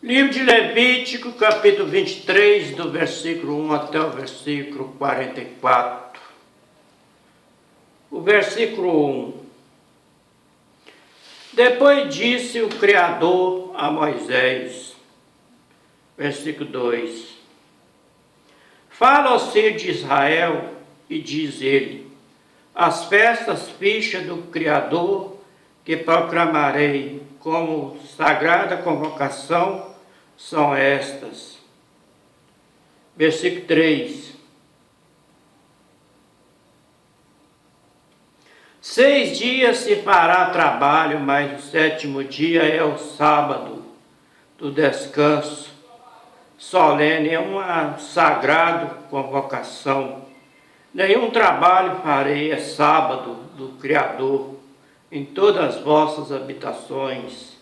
Livro de Levítico, capítulo 23, do versículo 1 até o versículo 44. O versículo 1. Depois disse o Criador a Moisés, versículo 2. Fala ao filho de Israel e diz ele: as festas fixas do Criador que proclamarei como sagrada convocação são estas. Versículo 3. 6 dias se fará trabalho, mas o 7º dia é o sábado do descanso solene, é uma sagrada convocação. Nenhum trabalho farei, é sábado do Criador em todas as vossas habitações.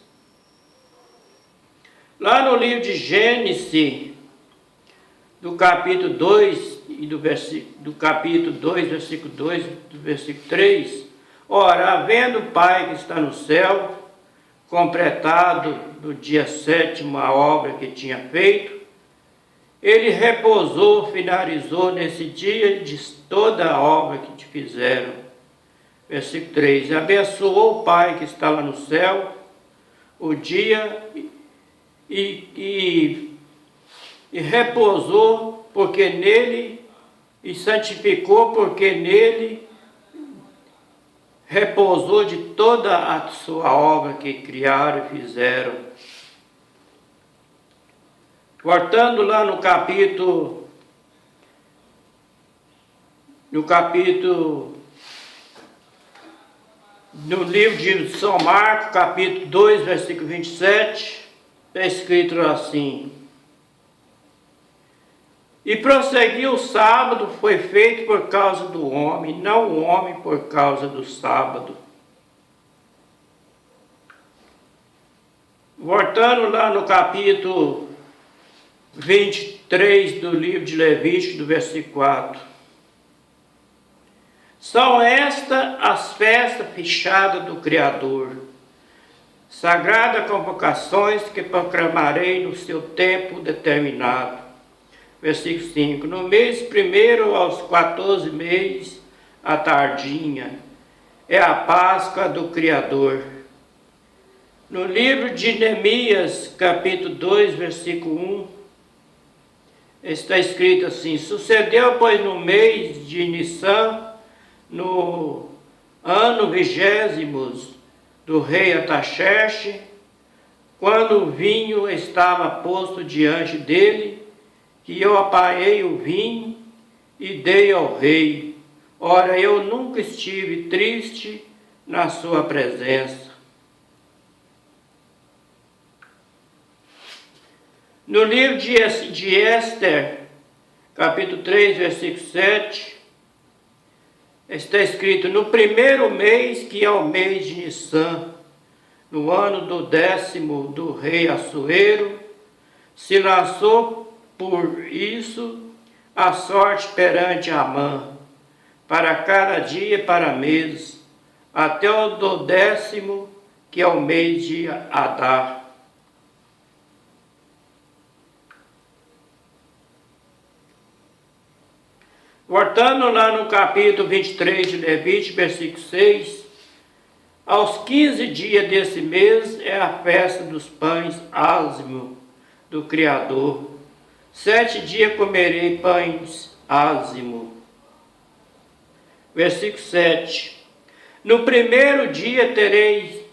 Lá no livro de Gênesis, do capítulo 2 e do capítulo 2, versículo 2, do versículo 3, ora, havendo o Pai que está no céu, completado no dia 7º a obra que tinha feito, ele repousou, finalizou nesse dia de toda a obra que te fizeram. Versículo 3, abençoou o Pai que está lá no céu, o dia e repousou, porque nele, e santificou, porque nele repousou de toda a sua obra que criaram e fizeram. Voltando lá no livro de São Marcos, capítulo 2, versículo 27, está escrito assim: e prosseguiu o sábado, foi feito por causa do homem, não o homem por causa do sábado. Voltando lá no capítulo 23 do livro de Levítico, do versículo 4. São estas as festas fechadas do Criador, sagradas convocações que proclamarei no seu tempo determinado. Versículo 5. No mês primeiro, aos 14 meses, a tardinha, é a Páscoa do Criador. No livro de Neemias, capítulo 2, versículo 1, está escrito assim: sucedeu, pois, no mês de Nissan, no ano 20º do rei Artaxerxes, quando o vinho estava posto diante dele, que eu apanhei o vinho e dei ao rei. Ora, eu nunca estive triste na sua presença. No livro de Esther, capítulo 3, versículo 7, está escrito: no primeiro mês, que é o mês de Nissan, no ano do 10º do rei Assuero, se lançou por isso a sorte perante Amã, para cada dia e para mês, até o do 10º, que é o mês de Adar. Voltando lá no capítulo 23 de Levítico, versículo 6, aos 15 dias desse mês é a festa dos pães ázimos do Criador. 7 dias comerei pães ázimos. Versículo 7. No primeiro dia terei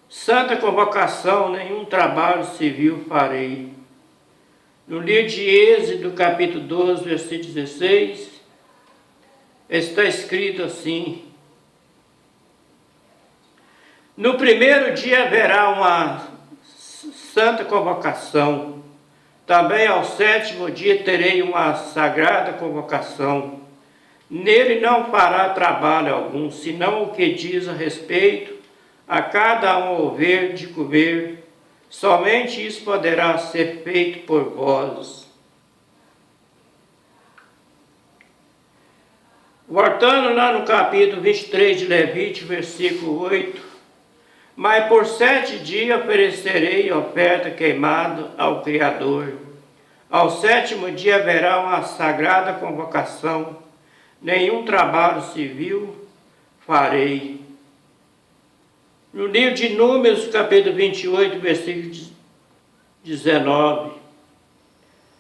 santa convocação, nenhum trabalho civil farei. No livro de Êxodo, capítulo 12, versículo 16, está escrito assim: no primeiro dia haverá uma santa convocação, também ao 7º dia terei uma sagrada convocação. Nele não fará trabalho algum, senão o que diz a respeito a cada um haver de comer. Somente isso poderá ser feito por vós. Voltando lá no capítulo 23 de Levítico, versículo 8, Mas por 7 dias oferecerei oferta queimada ao Criador. Ao 7º dia haverá uma sagrada convocação. Nenhum trabalho civil farei. No livro de Números, capítulo 28, versículo 19,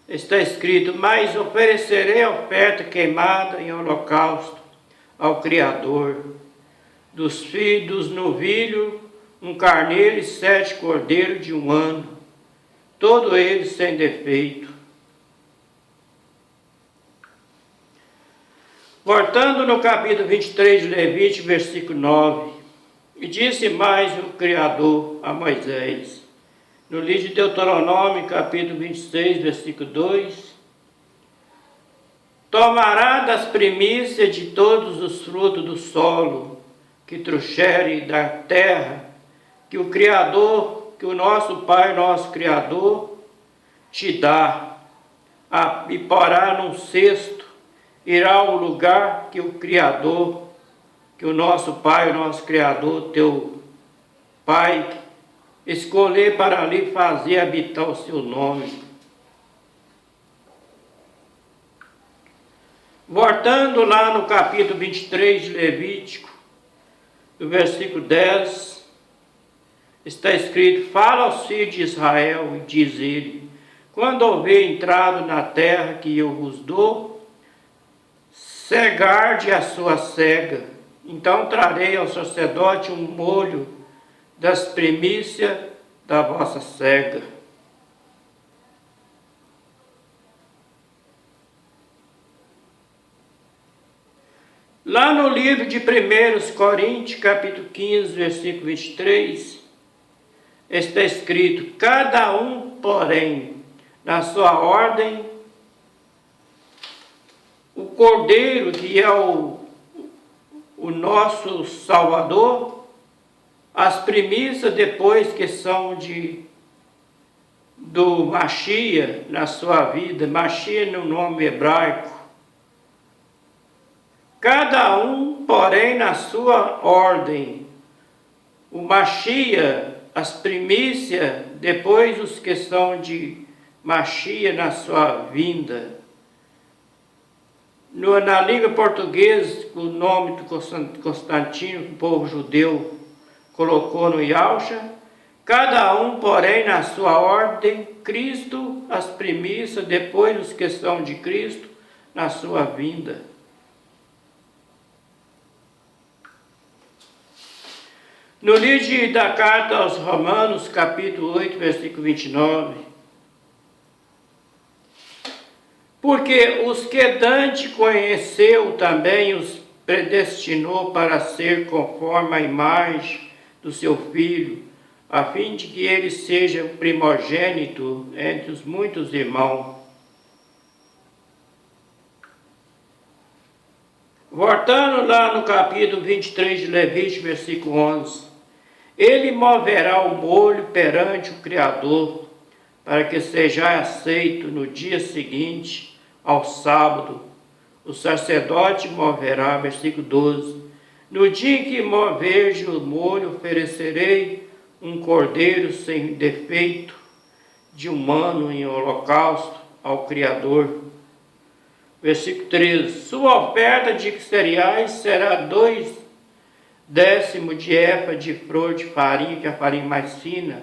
está escrito: mas oferecerei oferta queimada em holocausto ao Criador, dos filhos do novilho, um carneiro e 7 cordeiros de 1 ano, todos eles sem defeito. Voltando no capítulo 23 de Levítico, versículo 9, e disse mais o Criador a Moisés, no livro de Deuteronômio, capítulo 26, versículo 2, tomará das primícias de todos os frutos do solo que trouxere da terra, que o Criador, que o nosso Pai, nosso Criador, te dá, e porá num cesto, irá ao lugar que o Criador, que o nosso Pai, o nosso Criador, teu Pai, escolher para ali fazer habitar o seu nome. Voltando lá no capítulo 23 de Levítico, no versículo 10, está escrito: fala aos filhos de Israel e diz ele: quando houver entrado na terra que eu vos dou, cegarde a sua cega, então trarei ao sacerdote um molho das primícias da vossa cega. Lá no livro de 1 Coríntios, capítulo 15, versículo 23, está escrito: cada um, porém, na sua ordem, o Cordeiro, que é o nosso Salvador, as primícias depois que são do Mashiach na sua vida, Mashiach no nome hebraico. Cada um, porém, na sua ordem, o Mashiach, as primícias, depois os que são de Mashiach na sua vinda. Na língua portuguesa, o nome do Constantino, que o povo judeu colocou no Yahusha, cada um, porém, na sua ordem, Cristo, as primícias, depois os que são de Cristo, na sua vinda. No livro da carta aos Romanos, capítulo 8, versículo 29, porque os que Dante conheceu também os predestinou para ser conforme a imagem do seu Filho, a fim de que ele seja o primogênito entre os muitos irmãos. Voltando lá no capítulo 23 de Levítico, versículo 11, ele moverá o molho perante o Criador, para que seja aceito no dia seguinte, ao sábado. O sacerdote moverá, versículo 12, no dia em que moveres o molho, oferecerei um cordeiro sem defeito de 1 ano em holocausto ao Criador. Versículo 13, sua oferta de cereais será 2 décimos de efa de flor de farinha, que é a farinha mais fina,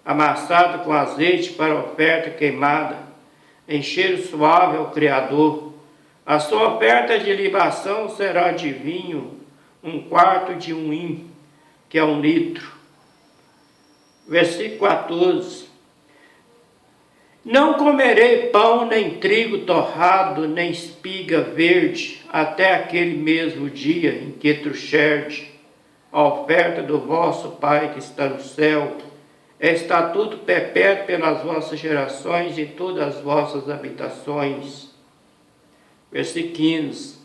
amassada com azeite para oferta queimada, em cheiro suave ao Criador. A sua oferta de libação será de vinho, 1/4 de um hin, que é 1 litro. Versículo 14, não comerei pão, nem trigo torrado, nem espiga verde, até aquele mesmo dia em que trouxerdes a oferta do vosso Pai que está no céu. É estatuto perpétuo pelas vossas gerações e todas as vossas habitações. Versículo 15,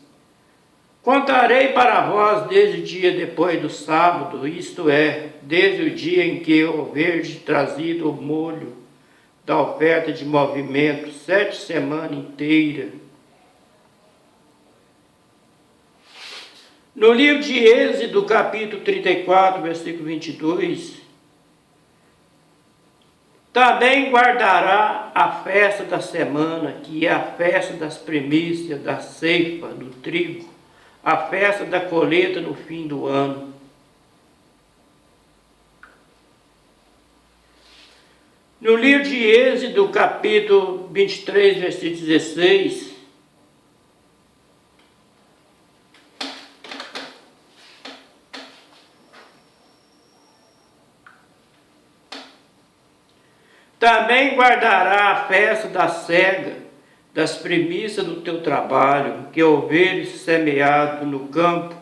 contarei para vós desde o dia depois do sábado, isto é, desde o dia em que houverdes trazido o molho da oferta de movimento, 7 semanas inteiras. No livro de Êxodo, capítulo 34, versículo 22, também guardará a festa da semana, que é a festa das primícias, da ceifa, do trigo, a festa da colheita no fim do ano. No livro de Êxodo, capítulo 23, versículo 16, também guardará a festa da cega, das primícias do teu trabalho, que houveres semeado no campo.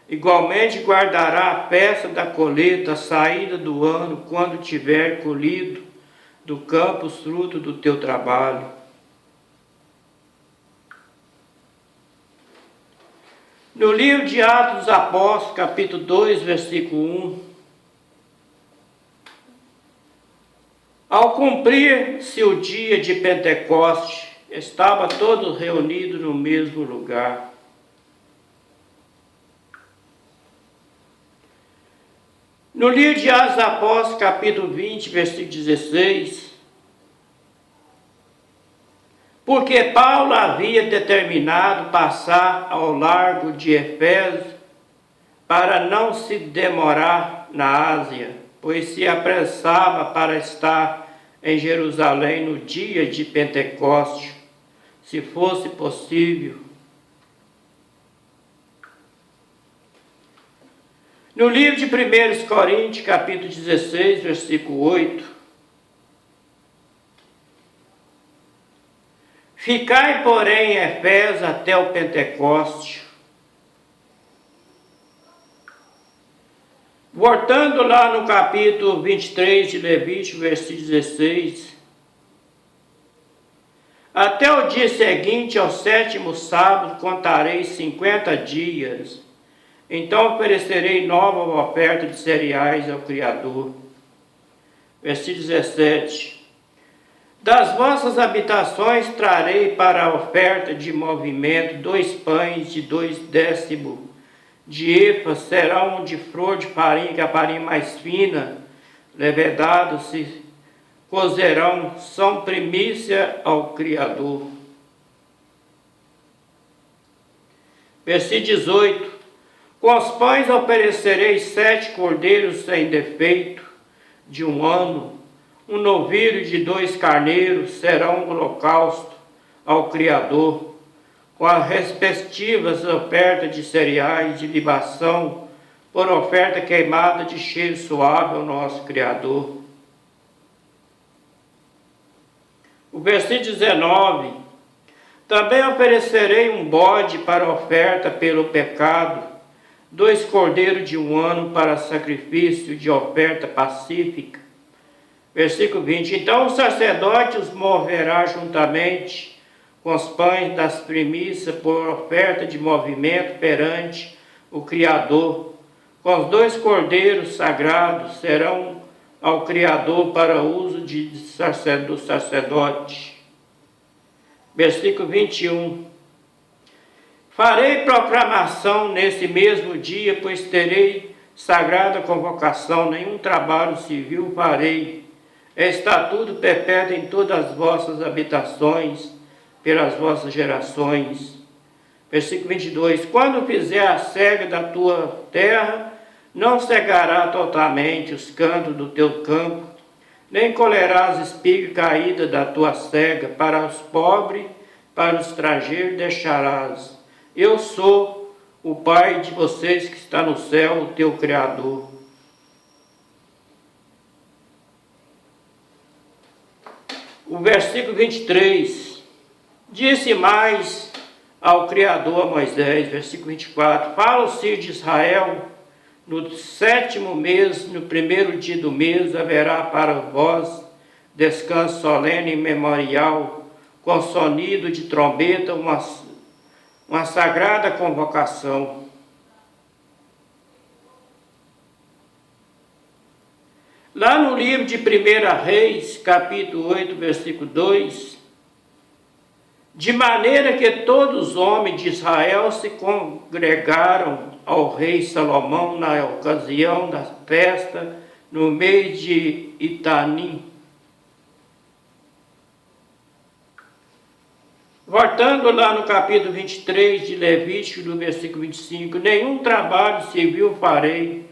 Igualmente guardará a festa da colheita, a saída do ano, quando tiver colhido do campo os frutos do teu trabalho. No livro de Atos dos Apóstolos, capítulo 2, versículo 1, ao cumprir-se o dia de Pentecoste, estavam todos reunidos no mesmo lugar. No livro de Atos dos Apóstolos, capítulo 20, versículo 16, porque Paulo havia determinado passar ao largo de Éfeso para não se demorar na Ásia, pois se apressava para estar em Jerusalém no dia de Pentecoste, se fosse possível. No livro de 1 Coríntios, capítulo 16, versículo 8, ficai, porém, em Éfeso até o Pentecoste. Voltando lá no capítulo 23 de Levítico, versículo 16, até o dia seguinte, ao 7º sábado, contarei 50 dias. Então oferecerei nova oferta de cereais ao Criador. Versículo 17. Das vossas habitações trarei para a oferta de movimento 2 pães de 2 décimos de efa, serão de flor de farinha, que é a farinha mais fina, levedados se cozerão, são primícia ao Criador. Versículo 18. Com os pães oferecerei 7 cordeiros sem defeito de 1 ano, um novilho de 2 carneiros, serão um holocausto ao Criador, com as respectivas ofertas de cereais, de libação, por oferta queimada de cheiro suave ao nosso Criador. O versículo 19, também oferecerei um bode para oferta pelo pecado, 2 cordeiros de 1 ano para sacrifício de oferta pacífica. Versículo 20, então o sacerdote os moverá juntamente com os pães das primícias por oferta de movimento perante o Criador, com os 2 cordeiros sagrados serão ao Criador para uso do sacerdote. Versículo 21. Farei proclamação nesse mesmo dia, pois terei sagrada convocação, nenhum trabalho civil farei. É estatuto perpétuo em todas as vossas habitações, pelas vossas gerações. Versículo 22. Quando fizer a cega da tua terra, não cegará totalmente os cantos do teu campo, nem colherás espiga caída da tua cega, para os pobres, para os estrangeiros deixarás. Eu sou o Pai de vocês que está no céu, o teu Criador. O versículo 23, disse mais ao Criador a Moisés, versículo 24, fala os filhos de Israel, no 7º mês, no 1º dia do mês, haverá para vós descanso solene e memorial, com sonido de trombeta, uma sagrada convocação. Lá no livro de 1 Reis, capítulo 8, versículo 2, De maneira que todos os homens de Israel se congregaram ao rei Salomão na ocasião da festa, no mês de Itanim. Voltando lá no capítulo 23 de Levítico, no versículo 25, nenhum trabalho civil farei,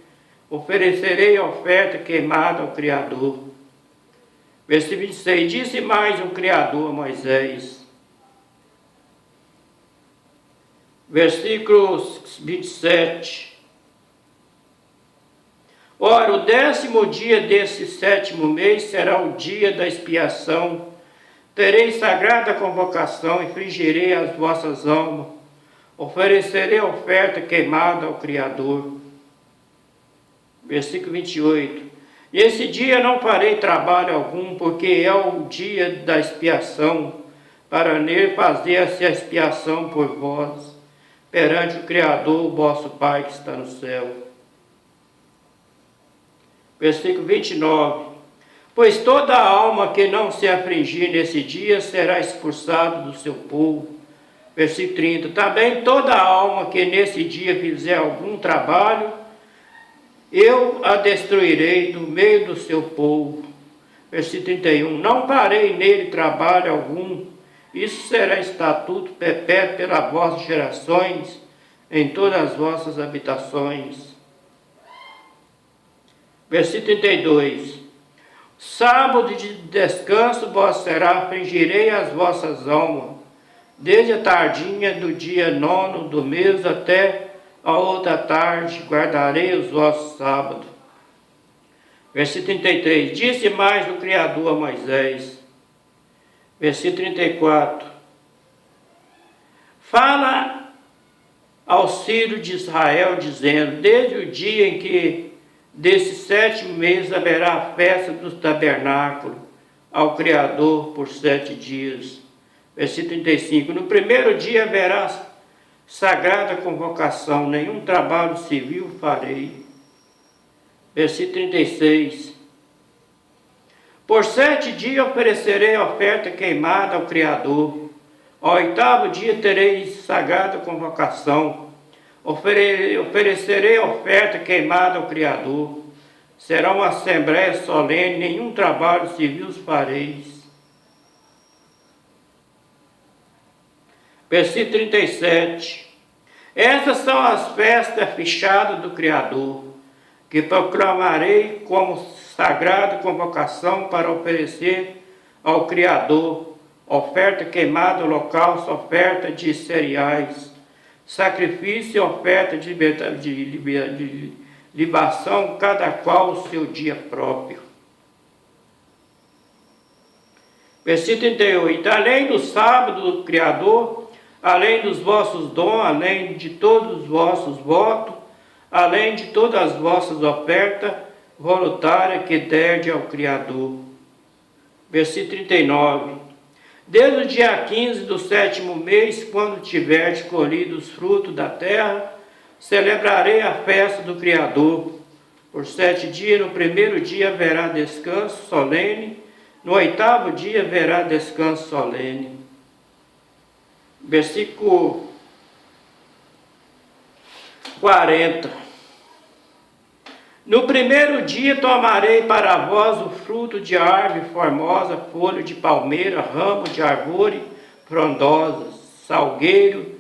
oferecerei oferta queimada ao Criador. Versículo 26, disse mais o Criador a Moisés. Versículo 27. Ora, o 10º dia desse 7º mês será o dia da expiação. Terei sagrada convocação, infligirei as vossas almas, oferecerei oferta queimada ao Criador. Versículo 28. E esse dia não farei trabalho algum, porque é o dia da expiação, para nele fazer-se a expiação por vós, perante o Criador, o vosso Pai que está no céu. Versículo 29. Pois toda alma que não se afligir nesse dia será expulsada do seu povo. Versículo 30. Também toda alma que nesse dia fizer algum trabalho, eu a destruirei do meio do seu povo. Versículo 31. Não farei nele trabalho algum. Isso será estatuto perpétuo pelas vossas gerações, em todas as vossas habitações. Versículo 32. Sábado de descanso vos será, afligirei as vossas almas, desde a tardinha do dia 9 do mês até a outra tarde, guardarei os vossos sábados. Versículo 33. Disse mais o Criador a Moisés. Versículo 34. Fala aos filhos de Israel, dizendo, desde o dia em que desse 7º mês haverá a festa dos tabernáculos ao Criador por 7 dias. Versículo 35. No primeiro dia haverá sagrada convocação, nenhum trabalho civil farei. Versículo 36. Por 7 dias oferecerei oferta queimada ao Criador. Ao 8º dia tereis sagrada convocação. Oferecerei oferta queimada ao Criador. Será uma assembléia solene, nenhum trabalho civil fareis. Versículo 37. Essas são as festas fechadas do Criador, que proclamarei como sagrada convocação para oferecer ao Criador oferta queimada, holocausto, oferta de cereais, sacrifício e oferta de libação, cada qual o seu dia próprio. Versículo 38. Além do sábado do Criador, além dos vossos dons, além de todos os vossos votos, além de todas as vossas ofertas voluntárias que derdes ao Criador. Versículo 39. Desde o dia 15 do 7º mês, quando tiverdes colhido os frutos da terra, celebrarei a festa do Criador. Por 7 dias, no primeiro dia haverá descanso solene, no 8º dia haverá descanso solene. Versículo 40. No primeiro dia tomarei para vós o fruto de árvore formosa, folha de palmeira, ramo de árvore frondosa, salgueiro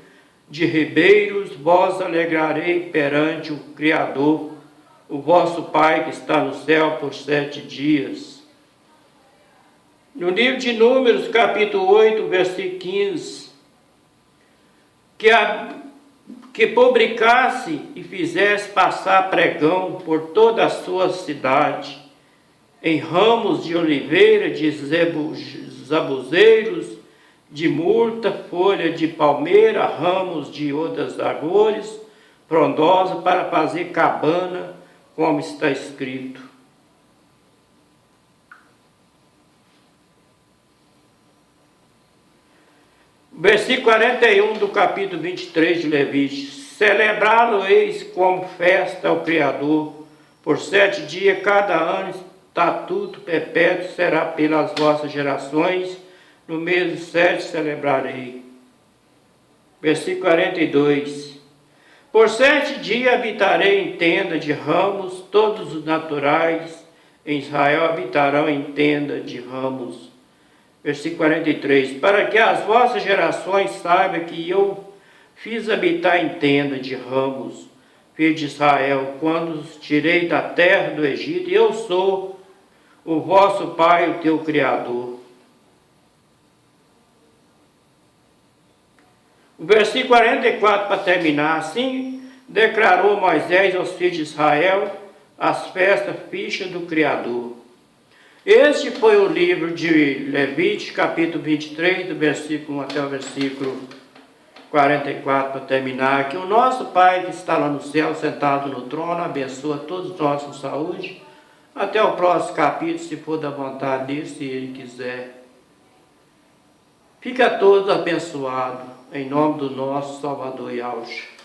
de ribeiros, vós alegrarei perante o Criador, o vosso Pai que está no céu por 7 dias. No livro de Números, capítulo 8, versículo 15, que publicasse e fizesse passar pregão por toda a sua cidade, em ramos de oliveira, de zabuzeiros, de murta, folha de palmeira, ramos de outras árvores frondosas, para fazer cabana, como está escrito. Versículo 41 do capítulo 23 de Levítico. Celebrá-lo-eis como festa ao Criador. Por 7 dias, cada ano, estatuto perpétuo será pelas vossas gerações, no mês 7 celebrarei. Versículo 42. Por 7 dias habitarei em tenda de ramos, todos os naturais em Israel habitarão em tenda de ramos. Versículo 43. Para que as vossas gerações saibam que eu fiz habitar em tenda de ramos, filho de Israel, quando os tirei da terra do Egito, e eu sou o vosso Pai, o teu Criador. O versículo 44, para terminar, assim declarou Moisés aos filhos de Israel as festas fichas do Criador. Este foi o livro de Levítico, capítulo 23, do versículo 1 até o versículo 44, para terminar. Que o nosso Pai que está lá no céu, sentado no trono, abençoa todos nós com saúde. Até o próximo capítulo, se for da vontade dele, se ele quiser. Fica todos abençoados, em nome do nosso Salvador Yahshua.